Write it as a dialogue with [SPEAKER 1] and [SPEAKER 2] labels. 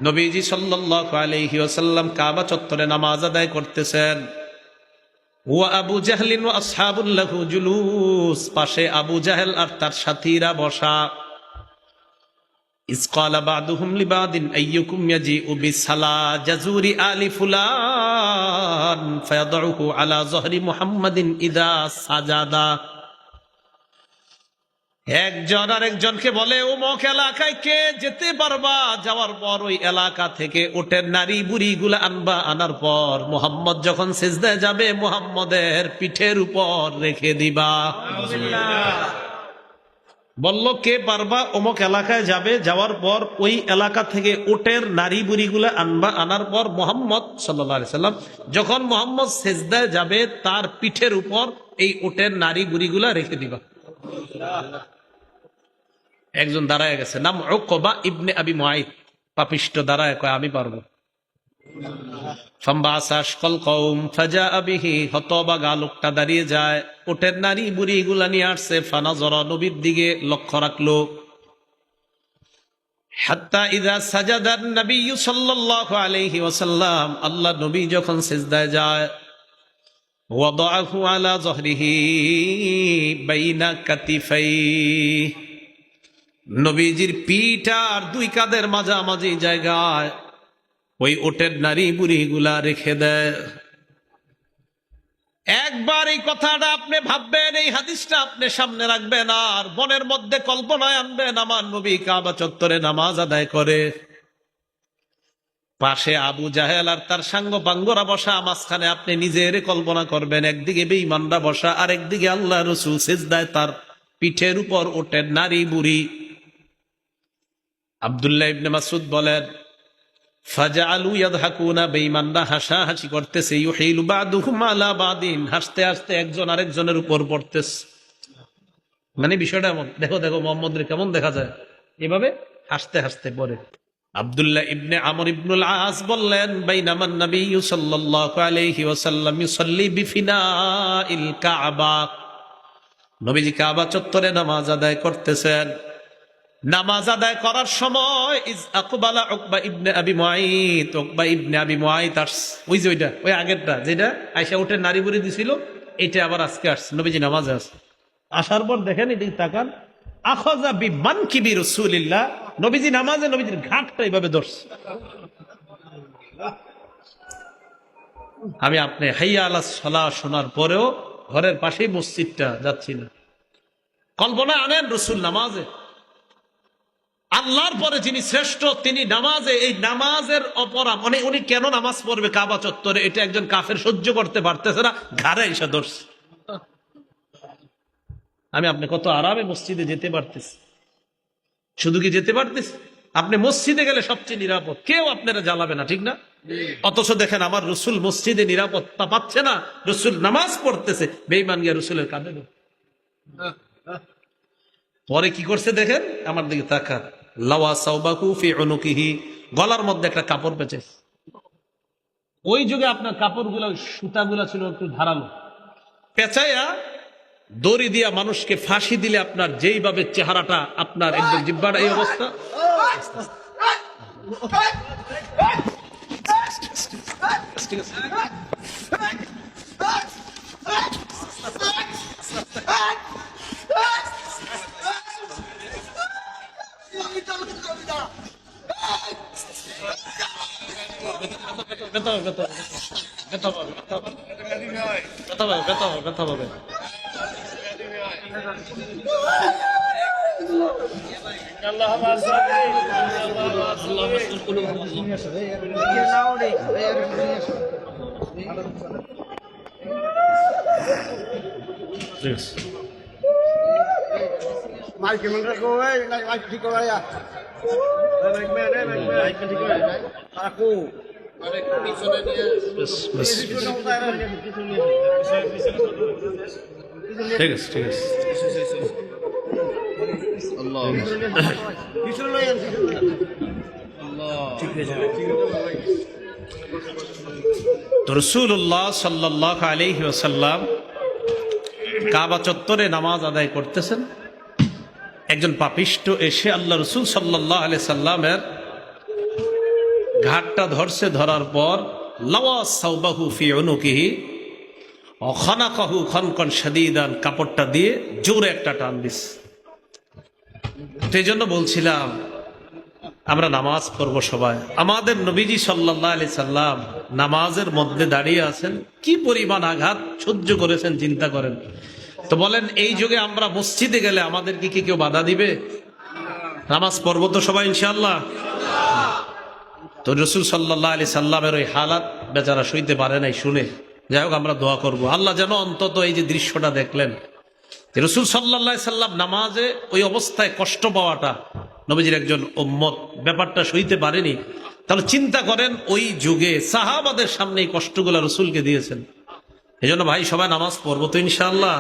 [SPEAKER 1] নবীজি সাল্লাল্লাহু আলাইহি ওয়াসাল্লাম কাবা চত্বরে নামাজ আদায় করতেছেন। ওয়া আবু জাহলিন ওয়া আসহাবুল লাহু জুলুস, পাশে আবু জাহেল আর তার সাথীরা বসা। ইস ক্বালা বা'দুহুম লিবাদিন আইয়ুকুম ইয়াজিউ বিসালা জাজুরি আলি ফুলান ফায়াদউহু আলা যহরি মুহাম্মাদিন ইদা সাজাদা। একজন আরেকজনকে বলে, অমুক এলাকায় কে যেতে পারবা? যাওয়ার পর ওই এলাকা থেকে উটের নারী বুড়ি গুলা আনবা, আনার পর মুহাম্মদ যখন সিজদায় যাবে মুহাম্মদের পিঠের উপর রেখে দিবা। বলল কে পারবা? অমুক এলাকায় যাবে, যাওয়ার পর ওই এলাকা থেকে উটের নারী বুড়ি গুলা আনবা, আনার পর মুহাম্মদ সাল্লাল্লাহু আলাইহি সাল্লাম যখন মুহাম্মদ সিজদায় যাবে তার পিঠের উপর এই উটের নারী বুড়ি গুলা রেখে দিবা। একজন দাঁড়ায় গেছে, নাম উকবা ইবনে আবি মুআইত, পাপিষ্ট দাঁড়ায় কয় আমি পারবো। হতবাগা লোকটা দাঁড়িয়ে যায়, উটের নারী বুড়ি গুলা নিয়ে আসছে। ফানাজরা, নবীর দিকে লক্ষ্য রাখলো। হাত্তা ইযা সাজাদান নবী সাল্লাল্লাহু আলাইহি ওয়াসাল্লাম, আল্লাহ নবী যখন সিজদায় যায়, ওয়াদাহু আলা যহরিহি বাইনা কাতিফাইহি, নবীজির পিঠ আর দুই কাঁধের মাঝামাঝি জায়গায় ওই উটের নারী বুড়ি গুলা রেখে দেয়। একবার এই কথাটা আপনি ভাববেন, এই হাদিসটা আপনি সামনে রাখবেন, আর মনের মধ্যে কল্পনায় আনবেন আমার নবী কাবা চত্বরে নামাজ আদায় করে, পাশে আবু জাহেল আর তার সাঙ্গ পাঙ্গরা বসা, মাঝখানে আপনি নিজের কল্পনা করবেন, একদিকে বেঈমানরা বসা আর একদিকে আল্লাহ রাসূল সিজদায়, তার পিঠের উপর উটের নারী বুড়ি। আব্দুল্লাহ ইবনে মাসউদ বলেন, ফাজআলু ইয়াদহাকুনা, বেঈমানরা হাসাহাসি করতেছে, ইউহিলু বাদুহুম আলা বাদিন, হাসতে হাসতে একজন আরেকজনের উপর পড়তেছে। মানে বিষয়টা এমন, দেখো দেখো মুহাম্মদের কেমন দেখা যায়, এভাবে হাসতে হাসতে পড়ে। আব্দুল্লাহ ইবনে আমর ইবনুল আস বললেন, বাইনামান নবী সাল্লাল্লাহু আলাইহি ওয়াসাল্লাম ইউসাল্লি বিফিনাইল কাবা, নবীজি কাবা চত্বরে নামাজ আদায় করতেছেন। নামাজ আদায় করার সময় ইজ আকবালা উকবা ইবনে আবি মুআইত, উকবা ইবনে আবি মুআইত আসছে। ওই যে ওইটা, ওই আগেরটা যেটা আয়েশা উটের নারী বুড়ি দিছিল, এটা আবার আজকে আসছে। নবীজি নামাজে আসছে, আসার পর দেখেন এদিকে তাকান, আখাযা বিমানকিবি রাসূলিল্লাহ, নবীজি নামাজে নবীজির ঘাটটা এইভাবে ধরছে। আমি আপনি হাইয়া আলাস সালাহ শোনার পরেও ঘরের পাশেই মসজিদটা যাচ্ছি না। কল্পনা আনেন রাসূল নামাজে, আল্লাহর পরে যিনি শ্রেষ্ঠ তিনি নামাজে, এই নামাজের অপরাধ মানে উনি কেন নামাজ পড়বে কাবা চত্বরে, এটা একজন কাফের সহ্য করতে পারতেছে না, ঘাড়ে এসে ধরছে। আমি আপনি কত আরামে মসজিদে যেতে পারতেছি, শুধু কি যেতে পারতেছি, আপনি মসজিদে গেলে সবচেয়ে নিরাপদ, কেউ আপনারা জ্বালাবে না, ঠিক না? অথচ দেখেন আমার রসুল মসজিদে নিরাপত্তা পাচ্ছে না, রসুল নামাজ পড়তেছে, বেঈমান গিয়া রসুলের কাঁধে। পরে কি করছে দেখেন, আমার দিকে তাকান, লাওয়া সাওবাহু ফি উনুকিহি, গলার মধ্যে একটা কাপড় পেঁচে। ওই যুগে আপনার কাপড়গুলো সুতাগুলা ছিল একটু ধারালো, পেঁচাইয়া দড়ি দিয়া মানুষকে ফাঁসি দিলে আপনার যেইভাবে চেহারাটা আপনার একদম জিহ্বাটা এই অবস্থা।
[SPEAKER 2] Mai que me recoge, mai que chico vaya. Aku.
[SPEAKER 1] ঠিক আছে, ঠিক আছে।
[SPEAKER 2] Allah. Allah. ঠিক আছে।
[SPEAKER 1] তো রাসূলুল্লাহ সাল্লাল্লাহু আলাইহি ওয়াসাল্লাম কাবা চত্বরে নামাজ আদায় করতেছেন। একজন পাপিষ্ঠ এসে আল্লাহ রসুল সাল্লাল্লাহু আলাইহি সাল্লামের ঘাটটা ধরছে, ধরার পর লাওয়াস সাওবাহু ফি উনুকিহি ওয়া খানাকাহু খানকান শাদীদান, কাপড়টা দিয়ে জোরে একটা টান দিস। সেই জন্য বলছিলাম আমরা নামাজ পড়ব সবাই। আমাদের নবীজি সাল্লাল্লাহু আলাইহি সাল্লাম নামাজের মধ্যে দাঁড়িয়ে আছেন, কি পরিমাণ আঘাত সহ্য করেছেন চিন্তা করেন। তো বলেন এই যুগে আমরা মসজিদে গেলে আমাদেরকে কি কেউ বাধা দিবে? নামাজ পড়বো তো সবাই ইনশাআল্লাহ। তো রাসূল সাল্লাল্লাহু আলাইহি সাল্লামের ওই হালাত বেচারা সইতে পারে নাই শুনে। যাই হোক, আমরা দোয়া করব আল্লাহ যেন অন্তত এই যে দৃশ্যটা দেখলেন যে রাসূল সাল্লাল্লাহু আলাইহি সাল্লাম নামাজে ওই অবস্থায় কষ্ট পাওয়াটা, নবীজির একজন উম্মত ব্যাপারটা সইতে পারেনি। তাহলে চিন্তা করেন ওই যুগে সাহাবাদের সামনে এই কষ্টগুলো রাসূলকে দিয়েছেন। এই জন্য ভাই সবাই নামাজ পড়বো তো ইনশাআল্লাহ।